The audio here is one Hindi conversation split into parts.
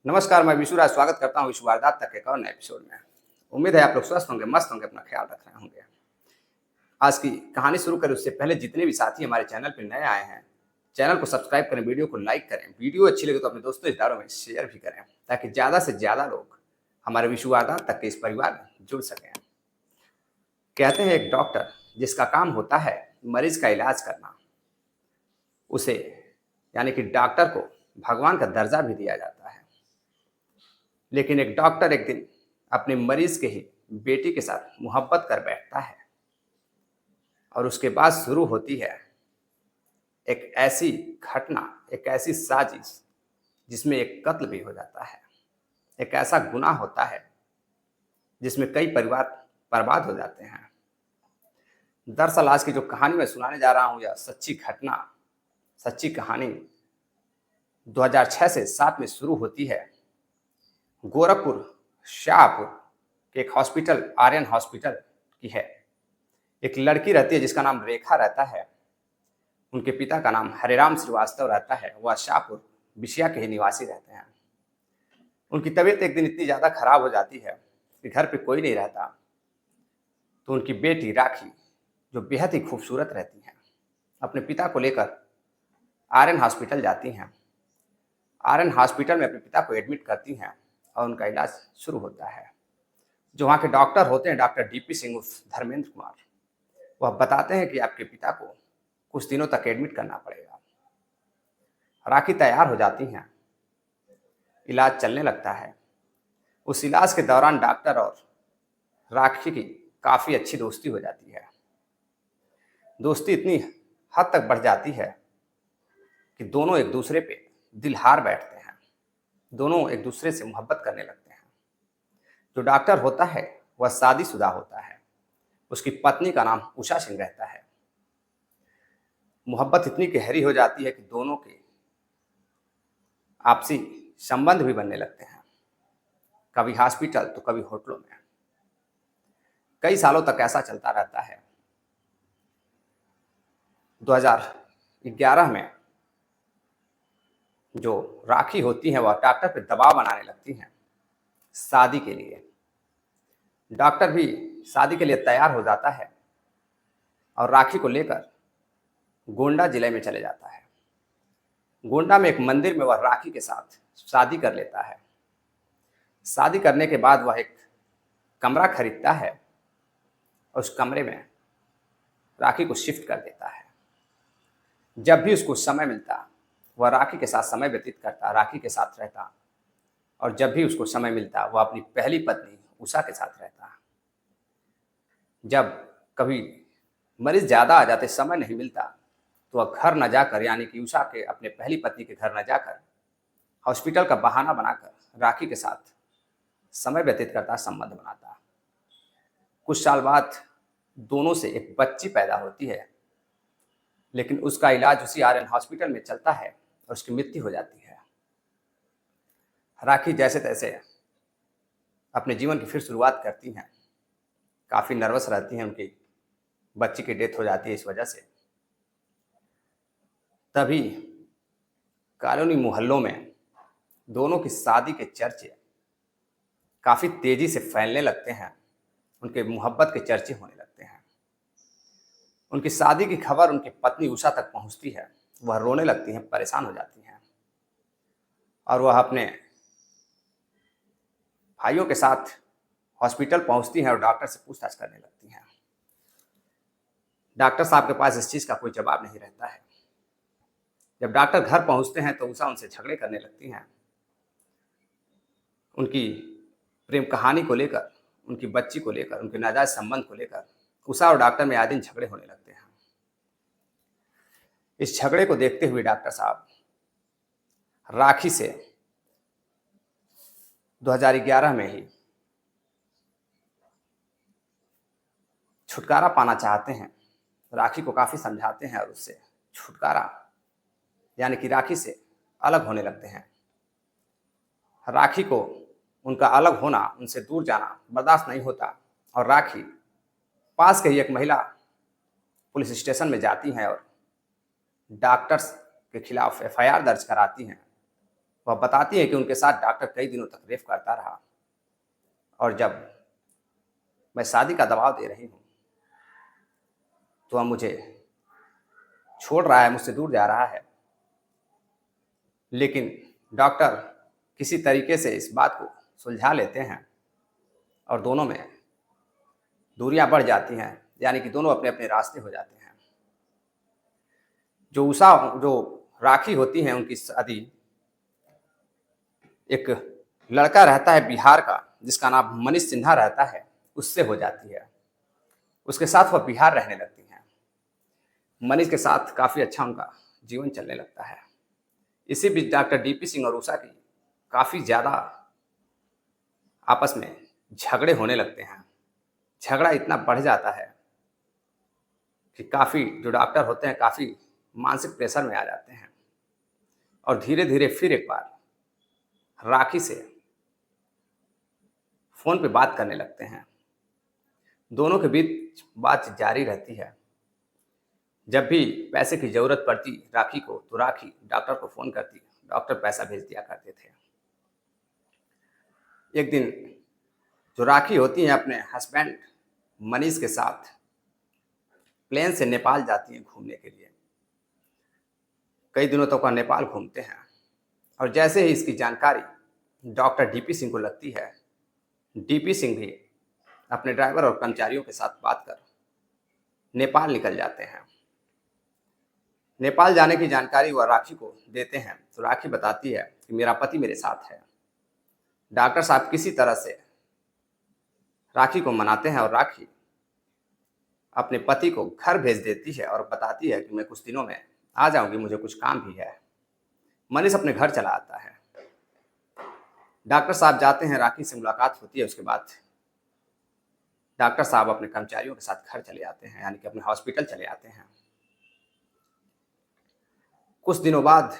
नमस्कार, मैं विशु राज स्वागत करता हूँ विशु वारदात तक एक और नए एपिसोड में। उम्मीद है आप लोग स्वस्थ होंगे, मस्त होंगे, अपना ख्याल रख रहे होंगे। आज की कहानी शुरू करें उससे पहले जितने भी साथी हमारे चैनल पर नए आए हैं, चैनल को सब्सक्राइब करें, वीडियो को लाइक करें। वीडियो अच्छी लगे तो अपने दोस्तों रिश्तेदारों में शेयर भी करें ताकि ज़्यादा से ज़्यादा लोग हमारे विशु वारदात तक के इस परिवार में जुड़ सकें। कहते हैं एक डॉक्टर जिसका काम होता है मरीज का इलाज करना, उसे यानी कि डॉक्टर को भगवान का दर्जा भी दिया जाता है। लेकिन एक डॉक्टर एक दिन अपने मरीज के ही बेटी के साथ मोहब्बत कर बैठता है और उसके बाद शुरू होती है एक ऐसी घटना, एक ऐसी साजिश जिसमें एक कत्ल भी हो जाता है। एक ऐसा गुनाह होता है जिसमें कई परिवार बर्बाद हो जाते हैं। दरअसल आज की जो कहानी मैं सुनाने जा रहा हूँ यह सच्ची घटना, सच्ची कहानी 2006 से 7 में शुरू होती है। गोरखपुर शाहपुर के एक हॉस्पिटल, आर्यन हॉस्पिटल की है। एक लड़की रहती है जिसका नाम रेखा रहता है। उनके पिता का नाम हरिराम श्रीवास्तव रहता है। वह शाहपुर बिशिया के ही निवासी रहते हैं। उनकी तबीयत एक दिन इतनी ज़्यादा खराब हो जाती है कि घर पे कोई नहीं रहता, तो उनकी बेटी राखी, जो बेहद ही खूबसूरत रहती हैं, अपने पिता को लेकर आर्यन हॉस्पिटल जाती हैं। आर्यन हॉस्पिटल में अपने पिता को एडमिट करती हैं और उनका इलाज शुरू होता है। जो वहाँ के डॉक्टर होते हैं, डॉक्टर डीपी सिंह उर्फ धर्मेंद्र कुमार, वह बताते हैं कि आपके पिता को कुछ दिनों तक एडमिट करना पड़ेगा। राखी तैयार हो जाती हैं, इलाज चलने लगता है। उस इलाज के दौरान डॉक्टर और राखी की काफ़ी अच्छी दोस्ती हो जाती है। दोस्ती इतनी हद तक बढ़ जाती है कि दोनों एक दूसरे पे दिल हार बैठते हैं। दोनों एक दूसरे से मोहब्बत करने लगते हैं। जो डॉक्टर होता है वह शादीशुदा होता है। उसकी पत्नी का नाम उषा सिंह रहता है। मोहब्बत इतनी गहरी हो जाती है कि दोनों के आपसी संबंध भी बनने लगते हैं, कभी हॉस्पिटल तो कभी होटलों में। कई सालों तक ऐसा चलता रहता है। 2011 में जो राखी होती है वह डॉक्टर पर दबाव बनाने लगती हैं शादी के लिए। डॉक्टर भी शादी के लिए तैयार हो जाता है और राखी को लेकर गोंडा जिले में चले जाता है। गोंडा में एक मंदिर में वह राखी के साथ शादी कर लेता है। शादी करने के बाद वह एक कमरा खरीदता है और उस कमरे में राखी को शिफ्ट कर देता है। जब भी उसको समय मिलता वह राखी के साथ समय व्यतीत करता, राखी के साथ रहता, और जब भी उसको समय मिलता वह अपनी पहली पत्नी उषा के साथ रहता। जब कभी मरीज ज़्यादा आ जाते, समय नहीं मिलता, तो वह घर न जाकर, यानी कि उषा के अपने पहली पत्नी के घर न जाकर हॉस्पिटल का बहाना बनाकर राखी के साथ समय व्यतीत करता, संबंध बनाता। कुछ साल बाद दोनों से एक बच्ची पैदा होती है, लेकिन उसका इलाज उसी आर्यन हॉस्पिटल में चलता है और उसकी मृत्यु हो जाती है। राखी जैसे तैसे अपने जीवन की फिर शुरुआत करती हैं। काफ़ी नर्वस रहती हैं, उनकी बच्ची की डेथ हो जाती है इस वजह से। तभी कॉलोनी मोहल्लों में दोनों की शादी के चर्चे काफ़ी तेज़ी से फैलने लगते हैं। उनके मोहब्बत के चर्चे होने लगते हैं। उनकी शादी की खबर उनकी पत्नी उषा तक पहुंचती है। वह रोने लगती हैं, परेशान हो जाती हैं और वह अपने भाइयों के साथ हॉस्पिटल पहुंचती हैं और डॉक्टर से पूछताछ करने लगती हैं। डॉक्टर साहब के पास इस चीज़ का कोई जवाब नहीं रहता है। जब डॉक्टर घर पहुंचते हैं तो उषा उनसे झगड़े करने लगती हैं। उनकी प्रेम कहानी को लेकर, उनकी बच्ची को लेकर, उनके नाजायज संबंध को लेकर उषा और डॉक्टर में आए दिन झगड़े होने लगते हैं। इस झगड़े को देखते हुए डॉक्टर साहब राखी से 2011 में ही छुटकारा पाना चाहते हैं। राखी को काफ़ी समझाते हैं और उससे छुटकारा, यानी कि राखी से अलग होने लगते हैं। राखी को उनका अलग होना, उनसे दूर जाना बर्दाश्त नहीं होता और राखी पास के ही एक महिला पुलिस स्टेशन में जाती हैं और डॉक्टर्स के खिलाफ एफआईआर दर्ज कराती हैं वह बताती हैं कि उनके साथ डॉक्टर कई दिनों तक रेप करता रहा और जब मैं शादी का दबाव दे रही हूँ तो वह मुझे छोड़ रहा है, मुझसे दूर जा रहा है। लेकिन डॉक्टर किसी तरीके से इस बात को सुलझा लेते हैं और दोनों में दूरियां बढ़ जाती हैं, यानी कि दोनों अपने अपने रास्ते हो जाते हैं। जो राखी होती हैं उनकी शादी एक लड़का रहता है बिहार का जिसका नाम मनीष सिन्हा रहता है, उससे हो जाती है। उसके साथ वह बिहार रहने लगती हैं। मनीष के साथ काफ़ी अच्छा उनका जीवन चलने लगता है। इसी बीच डॉक्टर डीपी सिंह और उषा की काफ़ी ज़्यादा आपस में झगड़े होने लगते हैं। झगड़ा इतना बढ़ जाता है कि काफ़ी जो डॉक्टर होते हैं काफ़ी मानसिक प्रेशर में आ जाते हैं और धीरे धीरे फिर एक बार राखी से फ़ोन पे बात करने लगते हैं। दोनों के बीच बात जारी रहती है। जब भी पैसे की ज़रूरत पड़ती राखी को तो राखी डॉक्टर को फ़ोन करती, डॉक्टर पैसा भेज दिया करते थे। एक दिन जो राखी होती हैं अपने हस्बैंड मनीष के साथ प्लेन से नेपाल जाती हैं घूमने के लिए। कई दिनों तक वह नेपाल घूमते हैं और जैसे ही इसकी जानकारी डॉक्टर डीपी सिंह को लगती है, डीपी सिंह भी अपने ड्राइवर और कर्मचारियों के साथ बात कर नेपाल निकल जाते हैं। नेपाल जाने की जानकारी वह राखी को देते हैं तो राखी बताती है कि मेरा पति मेरे साथ है। डॉक्टर साहब किसी तरह से राखी को मनाते हैं और राखी अपने पति को घर भेज देती है और बताती है कि मैं कुछ दिनों में आ जाऊंगी, मुझे कुछ काम भी है। मनीष अपने घर चला आता है। डॉक्टर साहब जाते हैं, राखी से मुलाकात होती है। उसके बाद डॉक्टर साहब अपने कर्मचारियों के साथ घर चले आते हैं, यानी कि अपने हॉस्पिटल चले आते हैं। कुछ दिनों बाद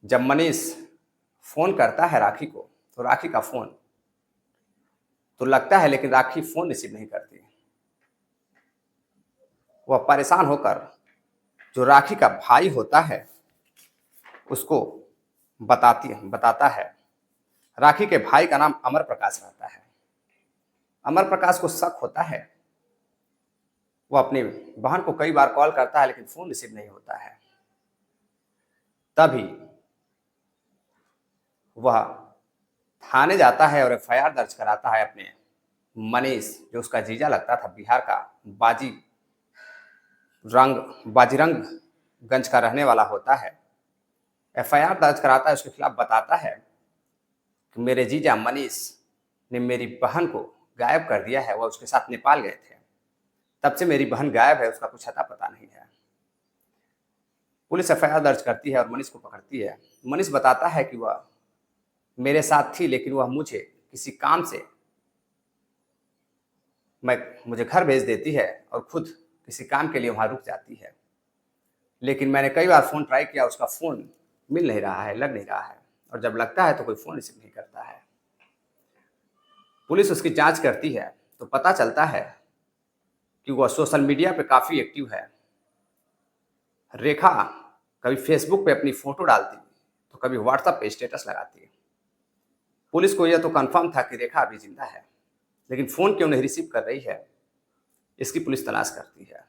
जब मनीष फोन करता है राखी को तो राखी का फोन तो लगता है लेकिन राखी फोन रिसीव नहीं करती। वह परेशान होकर जो राखी का भाई होता है उसको बताता है। राखी के भाई का नाम अमर प्रकाश रहता है। अमर प्रकाश को शक होता है। वह अपनी बहन को कई बार कॉल करता है लेकिन फोन रिसीव नहीं होता है। तभी वह थाने जाता है और एफआईआर दर्ज कराता है अपने मनीष, जो उसका जीजा लगता था, बिहार का बाजीरंगगंज का रहने वाला होता है। एफआईआर दर्ज कराता है, उसके खिलाफ बताता है कि मेरे जीजा मनीष ने मेरी बहन को गायब कर दिया है, वह उसके साथ नेपाल गए थे, तब से मेरी बहन गायब है, उसका कुछ अता पता नहीं है। पुलिस एफआईआर दर्ज करती है और मनीष को पकड़ती है। मनीष बताता है कि वह मेरे साथ थी लेकिन वह मुझे किसी काम से मुझे घर भेज देती है और खुद किसी काम के लिए वहां रुक जाती है। लेकिन मैंने कई बार फ़ोन ट्राई किया, उसका फ़ोन मिल नहीं रहा है, लग नहीं रहा है, और जब लगता है तो कोई फ़ोन रिसीव नहीं करता है। पुलिस उसकी जांच करती है तो पता चलता है कि वह सोशल मीडिया पे काफ़ी एक्टिव है। रेखा कभी फेसबुक पे अपनी फ़ोटो डालती तो कभी व्हाट्सएप पे स्टेटस लगाती है। पुलिस को यह तो कंफर्म था कि रेखा अभी जिंदा है, लेकिन फ़ोन क्यों नहीं रिसीव कर रही है, इसकी पुलिस तलाश करती है।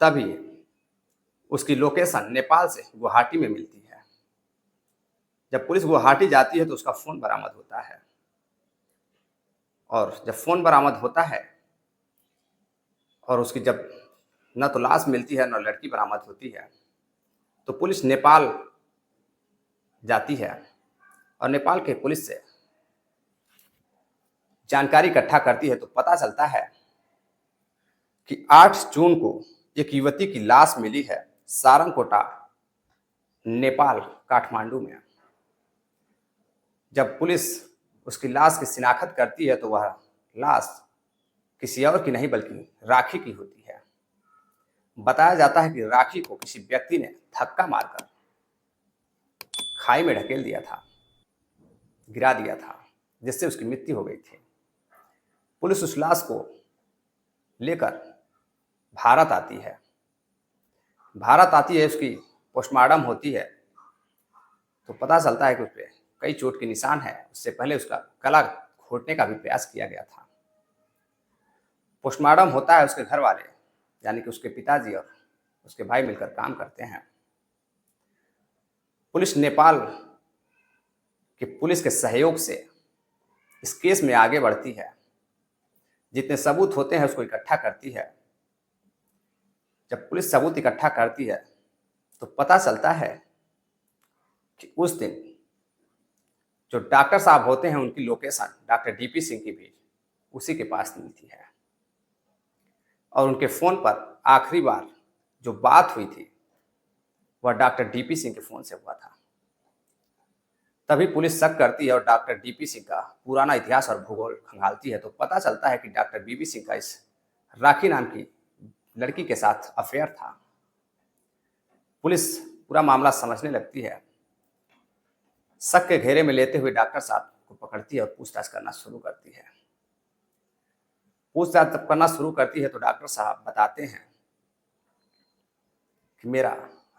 तभी उसकी लोकेशन नेपाल से गुवाहाटी में मिलती है। जब पुलिस गुवाहाटी जाती है तो उसका फ़ोन बरामद होता है, और जब फ़ोन बरामद होता है और उसकी जब न तो लाश मिलती है न लड़की बरामद होती है, तो पुलिस नेपाल जाती है और नेपाल के पुलिस से जानकारी इकट्ठा करती है तो पता चलता है कि 8 जून को एक युवती की लाश मिली है सारंगकोटा, नेपाल, काठमांडू में। जब पुलिस उसकी लाश की शिनाख्त करती है तो वह लाश किसी और की नहीं बल्कि राखी की होती है। बताया जाता है कि राखी को किसी व्यक्ति ने धक्का मारकर खाई में ढकेल दिया था, गिरा दिया था, जिससे उसकी मृत्यु हो गई थी। पुलिस उस लाश को लेकर भारत आती है। उसकी पोस्टमार्टम होती है तो पता चलता है कि उस पर कई चोट के निशान है। उससे पहले उसका गला घोटने का भी प्रयास किया गया था। पोस्टमार्टम होता है, उसके घर वाले यानी कि उसके पिताजी और उसके भाई मिलकर काम करते हैं। पुलिस नेपाल के पुलिस के सहयोग से इस केस में आगे बढ़ती है, जितने सबूत होते हैं उसको इकट्ठा करती है। जब पुलिस सबूत इकट्ठा करती है तो पता चलता है कि उस दिन जो डॉक्टर साहब होते हैं उनकी लोकेशन डॉक्टर डीपी सिंह की भी उसी के पास मिलती है, और उनके फोन पर आखिरी बार जो बात हुई थी वह डॉक्टर डीपी सिंह के फोन से हुआ था। तभी पुलिस शक करती है और डॉक्टर डीपी सिंह का पुराना इतिहास और भूगोल खंगालती है तो पता चलता है कि डॉक्टर बीबी सिंह का इस राखी नाम की लड़की के साथ अफेयर था। पुलिस पूरा मामला समझने लगती है, शक के घेरे में लेते हुए डॉक्टर साहब को पकड़ती है और पूछताछ करना शुरू करती है। पूछताछ जब करना शुरू करती है तो डॉक्टर साहब बताते हैं कि मेरा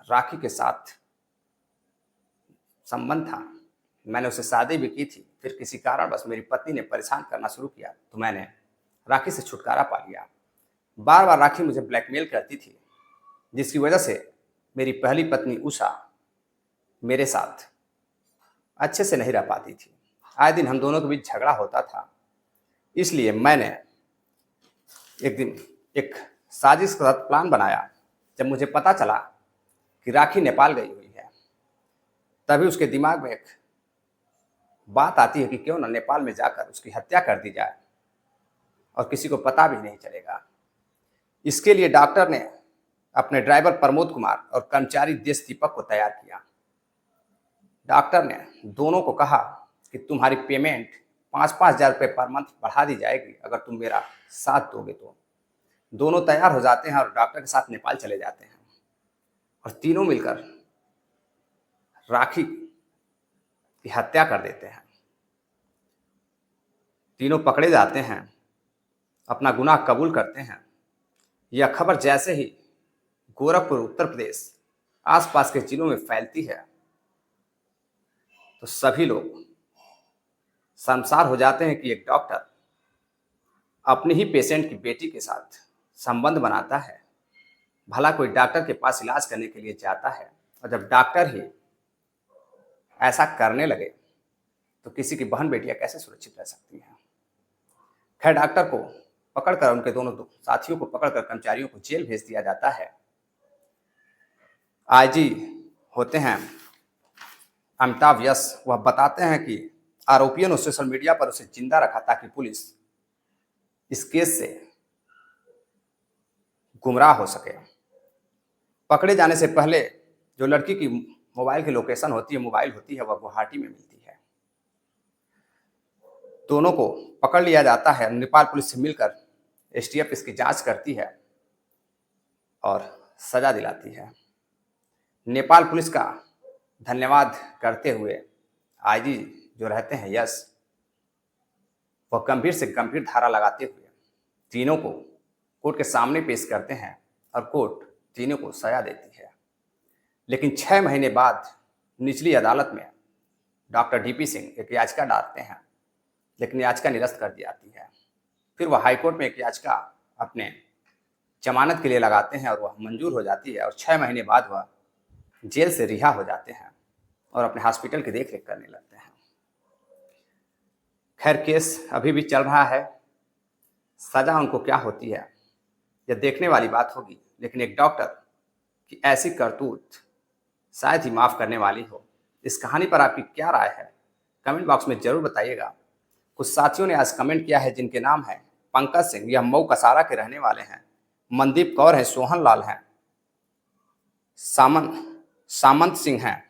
राखी के साथ संबंध था, मैंने उससे शादी भी की थी, फिर किसी कारण बस मेरी पत्नी ने परेशान करना शुरू किया तो मैंने राखी से छुटकारा पा लिया। बार बार राखी मुझे ब्लैकमेल करती थी, जिसकी वजह से मेरी पहली पत्नी उषा मेरे साथ अच्छे से नहीं रह पाती थी। आए दिन हम दोनों के बीच झगड़ा होता था, इसलिए मैंने एक दिन एक साजिश के साथ प्लान बनाया। जब मुझे पता चला कि राखी नेपाल गई हुई है, तभी उसके दिमाग में एक बात आती है कि क्यों ना नेपाल में जाकर उसकी हत्या कर दी जाए और किसी को पता भी नहीं चलेगा। इसके लिए डॉक्टर ने अपने ड्राइवर प्रमोद कुमार और कर्मचारी देश दीपक को तैयार किया। डॉक्टर ने दोनों को कहा कि तुम्हारी पेमेंट 5-5 हज़ार रुपये पर मंथ बढ़ा दी जाएगी अगर तुम मेरा साथ दोगे तो। दोनों तैयार हो जाते हैं और डॉक्टर के साथ नेपाल चले जाते हैं और तीनों मिलकर राखी की हत्या कर देते हैं। तीनों पकड़े जाते हैं, अपना गुनाह कबूल करते हैं। यह खबर जैसे ही गोरखपुर उत्तर प्रदेश आसपास के जिलों में फैलती है तो सभी लोग शर्मसार हो जाते हैं कि एक डॉक्टर अपने ही पेशेंट की बेटी के साथ संबंध बनाता है। भला कोई डॉक्टर के पास इलाज करने के लिए जाता है और जब डॉक्टर ही ऐसा करने लगे तो किसी की बहन बेटियां कैसे सुरक्षित रह सकती हैं। खैर, डॉक्टर को पकड़कर उनके दोनों साथियों को पकड़कर कर्मचारियों को जेल भेज दिया जाता है। आईजी होते हैं अमिताभ यश, वह बताते हैं कि आरोपियों ने सोशल मीडिया पर उसे जिंदा रखा ताकि पुलिस इस केस से गुमराह हो सके। पकड़े जाने से पहले जो लड़की की मोबाइल की लोकेशन होती है, मोबाइल होती है, वह गुवाहाटी में मिलती है। दोनों को पकड़ लिया जाता है। नेपाल पुलिस से मिलकर एसटीएफ इसकी जांच करती है और सजा दिलाती है। नेपाल पुलिस का धन्यवाद करते हुए आईजी जो रहते हैं यश, वह गंभीर से गंभीर धारा लगाते हुए तीनों को कोर्ट के सामने पेश करते हैं और कोर्ट तीनों को सजा देती है। लेकिन 6 महीने बाद निचली अदालत में डॉक्टर डीपी सिंह एक याचिका डालते हैं, लेकिन याचिका निरस्त कर दी जाती है। फिर वह हाईकोर्ट में एक याचिका अपने जमानत के लिए लगाते हैं और वह मंजूर हो जाती है और 6 महीने बाद वह जेल से रिहा हो जाते हैं और अपने हॉस्पिटल की देखरेख करने लगते हैं। खैर, केस अभी भी चल रहा है। सजा उनको क्या होती है यह देखने वाली बात होगी, लेकिन एक डॉक्टर की ऐसी करतूत शायद ही माफ़ करने वाली हो। इस कहानी पर आपकी क्या राय है, कमेंट बॉक्स में ज़रूर बताइएगा। कुछ साथियों ने आज कमेंट किया है जिनके नाम हैं पंकज सिंह, यह मऊ कसारा के रहने वाले हैं। मनदीप कौर हैं, सोहन लाल हैं, सामंत सिंह हैं,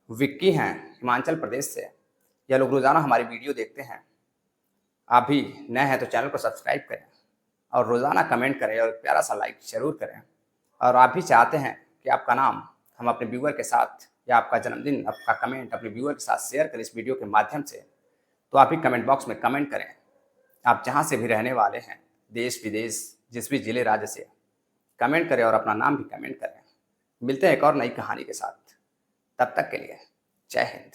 विक्की हैं हिमाचल प्रदेश से। यह लोग रोज़ाना हमारी वीडियो देखते हैं। आप भी नए हैं तो चैनल को सब्सक्राइब करें और रोज़ाना कमेंट करें और प्यारा सा लाइक जरूर करें। और आप भी चाहते हैं कि आपका नाम हम अपने व्यूअर के साथ या आपका जन्मदिन, आपका कमेंट अपने व्यूअर के साथ शेयर करें इस वीडियो के माध्यम से, तो आप भी कमेंट बॉक्स में कमेंट करें। आप जहाँ से भी रहने वाले हैं, देश विदेश जिस भी जिले राज्य से, कमेंट करें और अपना नाम भी कमेंट करें। मिलते हैं एक और नई कहानी के साथ। तब तक के लिए जय हिंद।